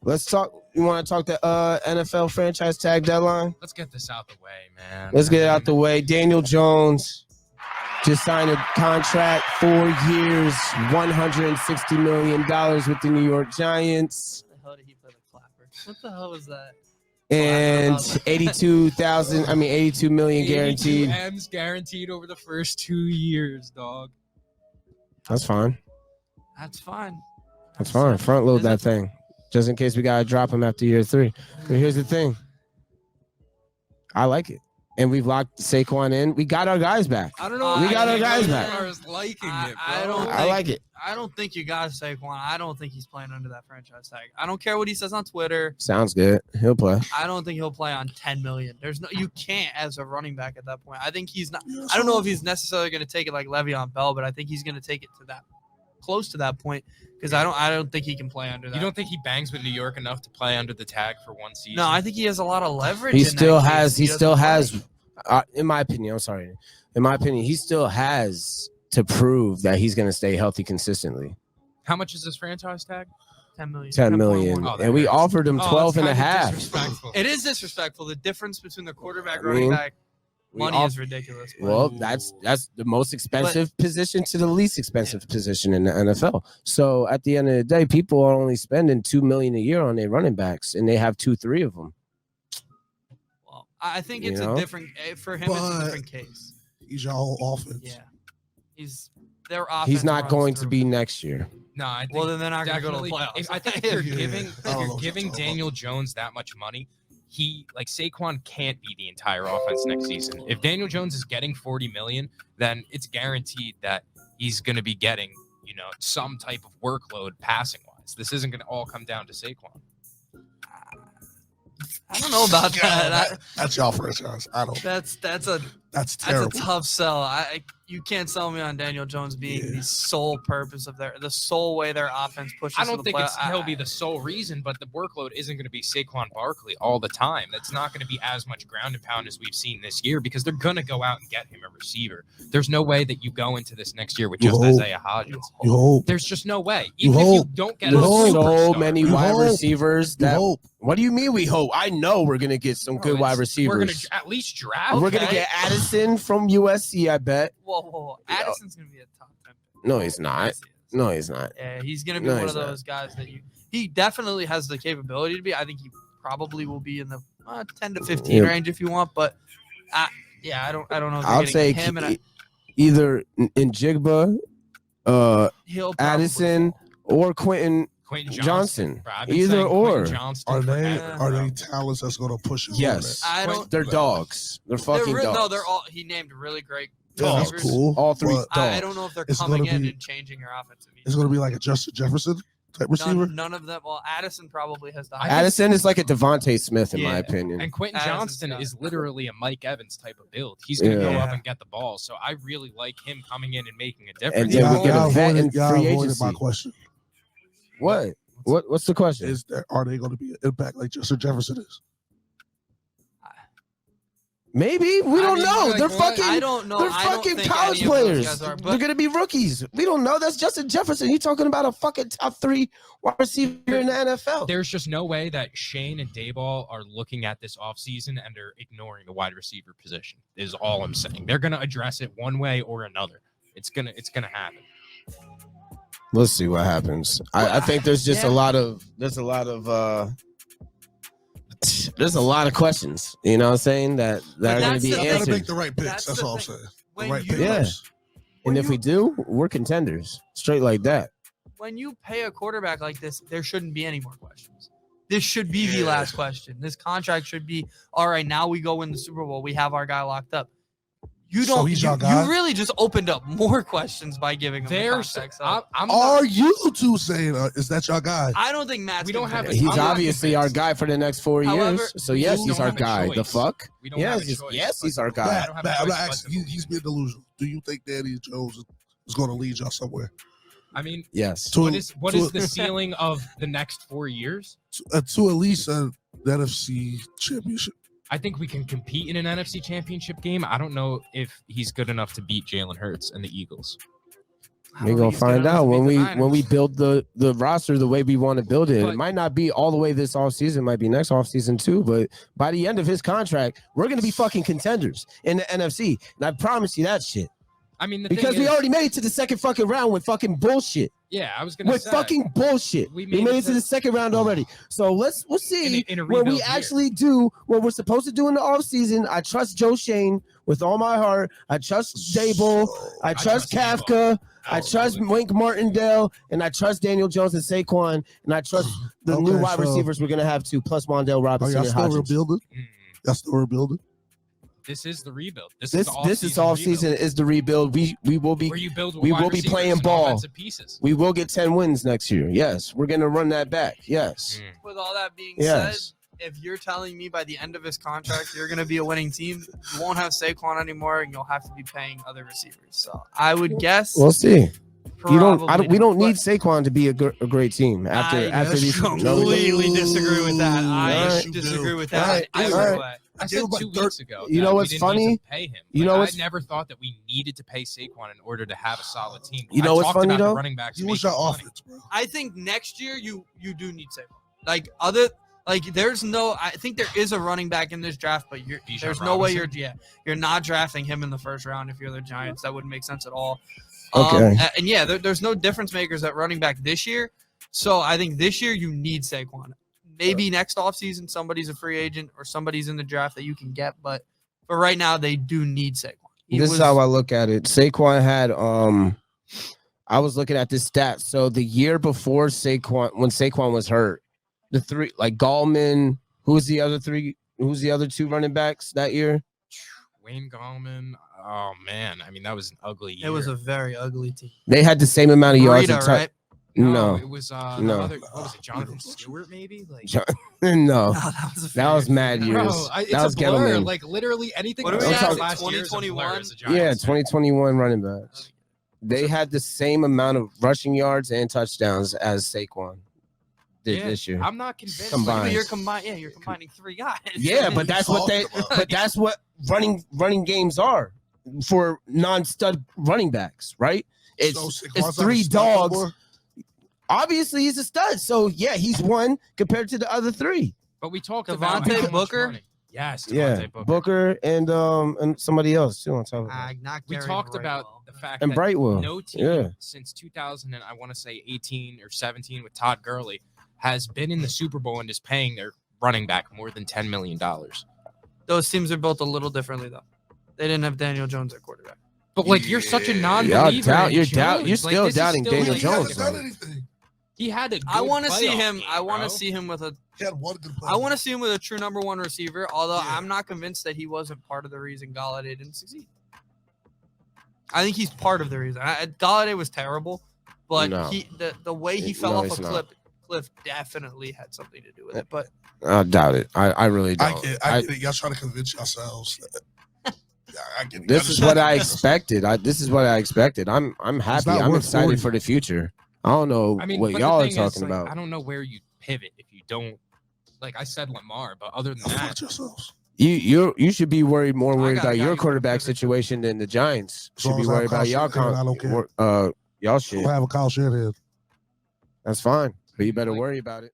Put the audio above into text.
Let's talk. You want to talk the NFL franchise tag deadline? Let's get this out the way, man. Let's get it out the way. Daniel Jones just signed a contract, 4 years, $160 million with the New York Giants. What the hell did he play the clapper? What the hell was that? And 82 million guaranteed. 82 M's guaranteed over the first 2 years, dog. That's fine. That's fine. That's fine. Front load that thing. Just in case we got to drop him after year 3. But here's the thing. I like it. And we've locked Saquon in. We got our guys back. I don't know. We got our guys back. I like it. I don't think you got Saquon. I don't think he's playing under that franchise tag. I don't care what he says on Twitter. Sounds good. He'll play. I don't think he'll play on $10 million. You can't as a running back at that point. I think he's not. I don't know if he's necessarily going to take it like Le'Veon Bell, but I think he's going to take it to that close to that point because I don't think he can play under that. You don't think he bangs with New York enough to play under the tag for one season? No, I think he has a lot of leverage. He still has. In my opinion, he still has to prove that he's going to stay healthy consistently. How much is this franchise tag? $10 million. $10 million. Oh, and we offered him 12 and a half. It is disrespectful. The difference between the quarterback running back money is ridiculous. Well, that's the most expensive position to the least expensive position in the NFL. So at the end of the day, people are only spending $2 million a year on their running backs, and they have 2-3 of them. Well, I think it's a different for him. It's a different case. He's your whole offense. Yeah, he's their offense. He's not going to be next year. No, I think then they're not going to go to the playoffs. I think if you're giving Daniel Jones that much money, Saquon can't be the entire offense next season. If Daniel Jones is getting $40 million, then it's guaranteed that he's going to be getting, some type of workload passing wise. This isn't going to all come down to Saquon. I don't know about that. That's y'all franchise. I don't. That's terrible. That's a tough sell. You can't sell me on Daniel Jones being the sole purpose of the sole way their offense pushes. I don't think he'll be the sole reason, but the workload isn't going to be Saquon Barkley all the time. That's not going to be as much ground and pound as we've seen this year because they're going to go out and get him a receiver. There's no way that you go into this next year with just Isaiah Hodgins. There's just no way. Even if you don't get so many wide receivers. What do you mean we hope? I know we're going to get some good wide receivers. We're going to at least draft. We're going to get Addison from USC, I bet. Whoa. Addison's going to be a top 10 pick. No, he's not. No, he's not. Yeah, he's going to be one of those guys that he definitely has the capability to be. I think he probably will be in the 10 to 15 range if you want, but I don't know if I'll take him either in Jigba, Addison, or Quentin Johnson. Either or. Are they talents that's going to push him? Yes. They're dogs. They're fucking dogs. No, they're all. He named really great. That's cool. All three dogs. I don't know if they're coming in and changing your offense. It's going to be like a Justin Jefferson type receiver. None of them. Well, Addison probably has the. Addison is like a Devontae Smith, in my opinion. And Quentin Johnston is literally a Mike Evans type of build. He's going to go up and get the ball. So I really like him coming in and making a difference. And then we get a vet in free agency. My question. What? What's the question? Are they going to be an impact like Justin Jefferson is? Maybe we don't know. They're fucking. I don't know. They're fucking college players. They're going to be rookies. We don't know. That's Justin Jefferson. You're talking about a fucking top 3 wide receiver in the NFL. There's just no way that Shane and Dayball are looking at this offseason and they're ignoring the wide receiver position. Is all I'm saying. They're going to address it one way or another. It's gonna happen. Let's see what happens. I think there's just a lot of questions, you know what I'm saying, that are going to be answered. You got to make the right picks. That's all I'm saying. The right picks. Yeah. And if we do, we're contenders. Straight like that. When you pay a quarterback like this, there shouldn't be any more questions. This should be the last question. This contract should be, all right, now we go win the Super Bowl. We have our guy locked up. You don't. So he's your guy? You really just opened up more questions by giving him the contract. So are you two saying is that your guy? I don't think Matt's. We don't have. He's obviously our guy for the next 4 years. So yes, he's our guy. The fuck? Yes, he's our guy. I'm not asking. He's being delusional. Do you think Danny Jones is going to lead y'all somewhere? I mean, yes. What is the ceiling of the next 4 years? To at least the NFC Championship. I think we can compete in an NFC Championship game. I don't know if he's good enough to beat Jalen Hurts and the Eagles. We're gonna find out when we build the roster the way we want to build it. It might not be all the way this offseason, might be next offseason too. But by the end of his contract, we're gonna be fucking contenders in the NFC. And I promise you that shit. I mean, because we already made it to the second fucking round with fucking bullshit. Yeah, I was gonna say fucking bullshit. We made it to the second round already. So we'll see when we actually do what we're supposed to do in the offseason. I trust Joe Shane with all my heart. I trust Dable. I trust Kafka. I trust Wink Martindale, and I trust Daniel Jones and Saquon, and I trust the new wide receivers we're gonna have too, plus Mondale Robinson. Y'all still rebuilding? Y'all still rebuilding? This is the rebuild. This is off season is the rebuild. We will be playing ball. We will get 10 wins next year. Yes, we're gonna run that back. Yes. With all that being said, if you're telling me by the end of his contract you're going to be a winning team, you won't have Saquon anymore, and you'll have to be paying other receivers. So I would guess we'll see. We don't need Saquon to be a great team after these. Completely disagree with that. I disagree with that. I said 2 weeks ago. You know what's funny? Pay him. You know, I never thought that we needed to pay Saquon in order to have a solid team. You know what's funny though? Running backs. You wish our offense, bro. I think next year you do need Saquon. I think there is a running back in this draft, but there's no way you're not drafting him in the first round if you're the Giants. That wouldn't make sense at all. Okay. There's no difference makers at running back this year. So I think this year you need Saquon. Maybe next offseason somebody's a free agent or somebody's in the draft that you can get, but for right now they do need Saquon. This is how I look at it. Saquon had I was looking at this stat. So the year before Saquon, when Saquon was hurt, the three like Gallman, who's the other two running backs that year? Wayne Gallman. Oh man, I mean that was an ugly year. It was a very ugly team. They had the same amount of yards. Right? No, it was no. What was it? Jonathan Stewart, maybe? No, that was mad years. That was Gettleman. Like literally anything. What are we at? 2021. Yeah, 2021 running backs. They had the same amount of rushing yards and touchdowns as Saquon did this year. I'm not convinced. Combined. You're combining three guys. Yeah, but that's what running games are for non-stud running backs, right? It's three dogs. Obviously, he's a stud. So, yeah, he's one compared to the other three. But we talked about Devontae Booker. Yes, Booker and somebody else too on top of that. We talked about the fact and that Brightwell. No team since 2000 and I want to say 18 or 17 with Todd Gurley has been in the Super Bowl and is paying their running back more than $10 million. Those teams are built a little differently, though. They didn't have Daniel Jones at quarterback. But you're such a non-believer. You're still doubting Daniel Jones. He had a. I want to see him. Game, I want to see him with a. He had one good play. I want to see him with a true number one receiver. Although I'm not convinced that he wasn't part of the reason Galladay didn't succeed. I think he's part of the reason. Galladay was terrible, but the way he fell off a cliff definitely had something to do with it. But I doubt it. I really don't. I get it. Y'all trying to convince yourselves. This is what I expected. This is what I expected. I'm happy. I'm excited for the future. I don't know what y'all are talking about. I don't know where you pivot if you don't. Like I said, Lamar, but other than that, you should be worried about your quarterback situation than the Giants should be worried about y'all. Y'all shit. We'll have a Kyle Shanahan. That's fine, but you better worry about it.